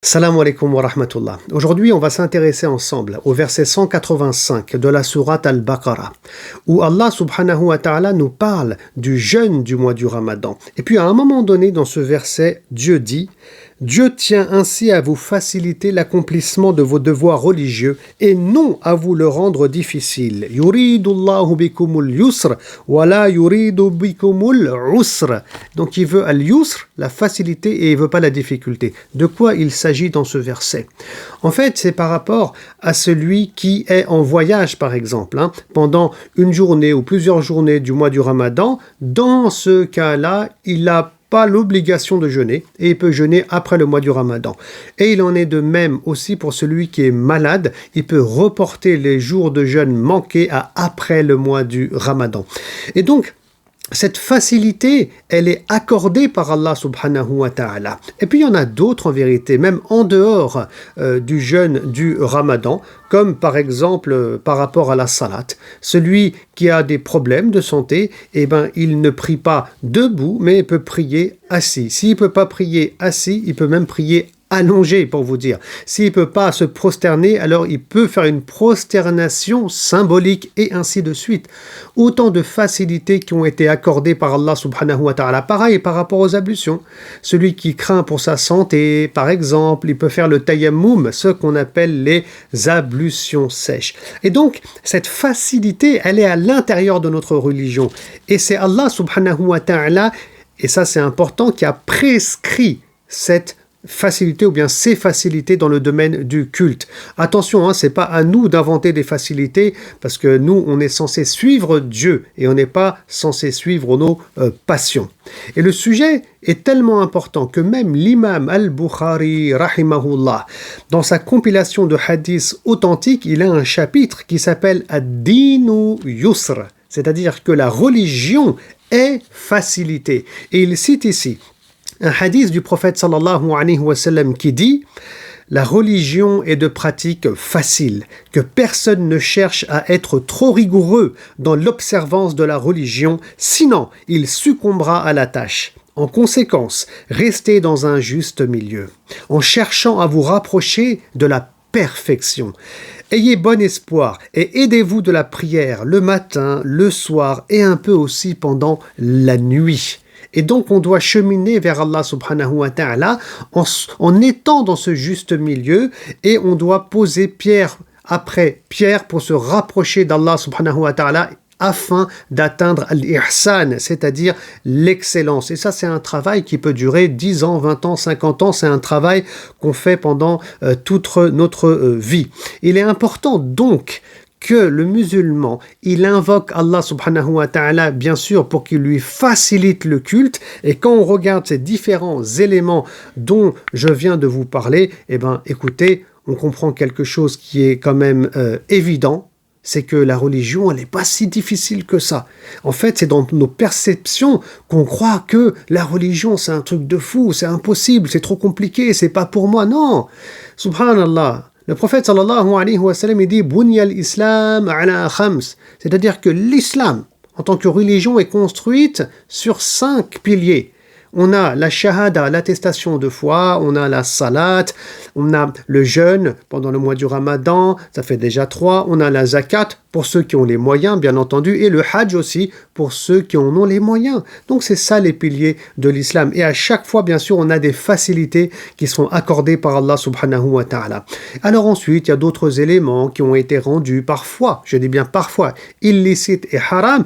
Salam alaikum wa rahmatullah. Aujourd'hui, on va s'intéresser ensemble au verset 185 de la sourate Al-Baqarah, où Allah subhanahu wa ta'ala nous parle du jeûne du mois du Ramadan. Et puis à un moment donné dans ce verset, Dieu dit « Dieu tient ainsi à vous faciliter l'accomplissement de vos devoirs religieux et non à vous le rendre difficile. Yuridullahu bikumul yusr wa la yuridu bikumul usr. » Donc il veut al-yusr, la facilité, et il veut pas la difficulté. De quoi il s'agit dans ce verset? En fait, c'est par rapport à celui qui est en voyage, par exemple, pendant une journée ou plusieurs journées du mois du Ramadan. Dans ce cas-là, il a pas l'obligation de jeûner et il peut jeûner après le mois du Ramadan. Et il en est de même aussi pour celui qui est malade, il peut reporter les jours de jeûne manqués à après le mois du Ramadan. Et donc, cette facilité, elle est accordée par Allah subhanahu wa ta'ala. Et puis il y en a d'autres en vérité, même en dehors du jeûne du Ramadan, comme par exemple par rapport à la salat. Celui qui a des problèmes de santé, il ne prie pas debout, mais il peut prier assis. S'il ne peut pas prier assis, il peut même prier allongé, pour vous dire. S'il ne peut pas se prosterner, alors il peut faire une prosternation symbolique et ainsi de suite. Autant de facilités qui ont été accordées par Allah subhanahu wa ta'ala. Pareil par rapport aux ablutions. Celui qui craint pour sa santé, par exemple, il peut faire le tayammum, ce qu'on appelle les ablutions sèches. Et donc, cette facilité, elle est à l'intérieur de notre religion. Et c'est Allah subhanahu wa ta'ala, et ça c'est important, qui a prescrit cette facilité ou bien ces facilités dans le domaine du culte. Attention, c'est pas à nous d'inventer des facilités parce que nous, on est censé suivre Dieu et on n'est pas censé suivre nos passions. Et le sujet est tellement important que même l'imam Al-Bukhari, rahimahullah, dans sa compilation de hadiths authentiques, il a un chapitre qui s'appelle Ad-Dinu Yusr, c'est-à-dire que la religion est facilité. Et il cite ici un hadith du prophète sallallahu alayhi wa sallam qui dit « La religion est de pratique facile, que personne ne cherche à être trop rigoureux dans l'observance de la religion, sinon il succombera à la tâche. En conséquence, restez dans un juste milieu, en cherchant à vous rapprocher de la perfection. Ayez bon espoir et aidez-vous de la prière le matin, le soir et un peu aussi pendant la nuit. » Et donc, on doit cheminer vers Allah subhanahu wa ta'ala en étant dans ce juste milieu et on doit poser pierre après pierre pour se rapprocher d'Allah subhanahu wa ta'ala afin d'atteindre l'ihsan, c'est-à-dire l'excellence. Et ça, c'est un travail qui peut durer 10 ans, 20 ans, 50 ans. C'est un travail qu'on fait pendant toute notre vie. Il est important donc que le musulman, il invoque Allah subhanahu wa ta'ala, bien sûr, pour qu'il lui facilite le culte. Et quand on regarde ces différents éléments dont je viens de vous parler, écoutez, on comprend quelque chose qui est quand même évident. C'est que la religion, elle n'est pas si difficile que ça. En fait, c'est dans nos perceptions qu'on croit que la religion, c'est un truc de fou, c'est impossible, c'est trop compliqué, c'est pas pour moi. Non, subhanallah. Le prophète sallallahu alayhi wa sallam, il dit « Bunya al-islam ala khams », c'est-à-dire que l'islam, en tant que religion, est construite sur 5 piliers. On a la shahada, l'attestation de foi, on a la salat, on a le jeûne pendant le mois du Ramadan, ça fait déjà 3, on a la zakat pour ceux qui ont les moyens, bien entendu, et le hajj aussi pour ceux qui en ont les moyens. Donc c'est ça les piliers de l'islam. Et à chaque fois, bien sûr, on a des facilités qui sont accordées par Allah subhanahu wa ta'ala. Alors ensuite, il y a d'autres éléments qui ont été rendus parfois, je dis bien parfois, illicites et haram,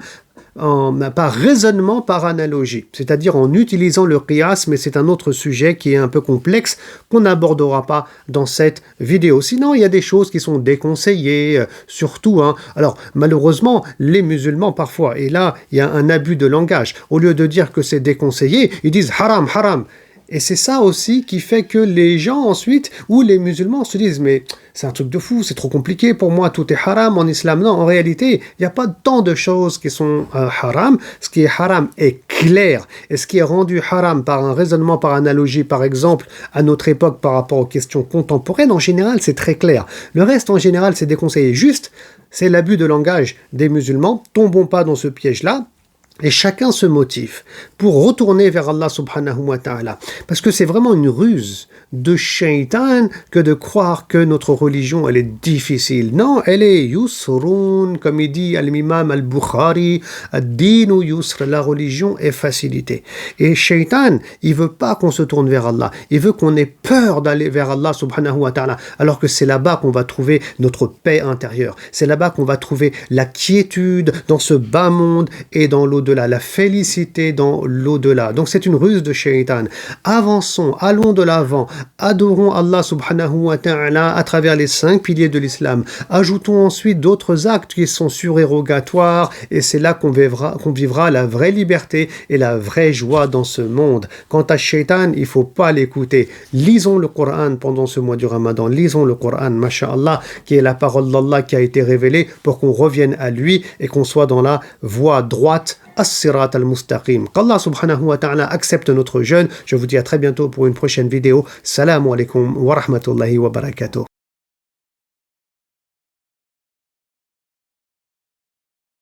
par raisonnement, par analogie, c'est-à-dire en utilisant le qiyas, mais c'est un autre sujet qui est un peu complexe, qu'on n'abordera pas dans cette vidéo. Sinon, il y a des choses qui sont déconseillées, surtout, alors malheureusement, les musulmans parfois, et là, il y a un abus de langage, au lieu de dire que c'est déconseillé, ils disent haram, haram. Et c'est ça aussi qui fait que les gens ensuite, ou les musulmans se disent « mais c'est un truc de fou, c'est trop compliqué pour moi, tout est haram en islam ». Non, en réalité, il n'y a pas tant de choses qui sont haram. Ce qui est haram est clair. Et ce qui est rendu haram par un raisonnement, par analogie, par exemple, à notre époque par rapport aux questions contemporaines, en général, c'est très clair. Le reste, en général, c'est déconseillé. Juste, c'est l'abus de langage des musulmans. Tombons pas dans ce piège-là. Et chacun se motive pour retourner vers Allah subhanahu wa ta'ala. Parce que c'est vraiment une ruse de shaitan que de croire que notre religion, elle est difficile. Non, elle est yusrun, comme il dit l'imam al-Bukhari, ad-dinu yusr, la religion est facilité. Et shaitan, il veut pas qu'on se tourne vers Allah. Il veut qu'on ait peur d'aller vers Allah subhanahu wa ta'ala. Alors que c'est là-bas qu'on va trouver notre paix intérieure. C'est là-bas qu'on va trouver la quiétude dans ce bas monde et dans l'au-delà, la félicité dans l'au-delà. Donc c'est une ruse de shaitan. Avançons, allons de l'avant, adorons Allah subhanahu wa ta'ala à travers les 5 piliers de l'islam. Ajoutons ensuite d'autres actes qui sont surérogatoires et c'est là qu'on vivra la vraie liberté et la vraie joie dans ce monde. Quant à shaitan, il faut pas l'écouter. Lisons le Coran pendant ce mois du Ramadan. Lisons le Coran, masha'Allah, qui est la parole d'Allah qui a été révélée pour qu'on revienne à lui et qu'on soit dans la voie droite, as-sirat al-mustaqim. Qu'Allah subhanahu wa ta'ala accepte notre jeûne. Je vous dis à très bientôt pour une prochaine vidéo. Salam alaikum wa rahmatullahi wa barakatuh.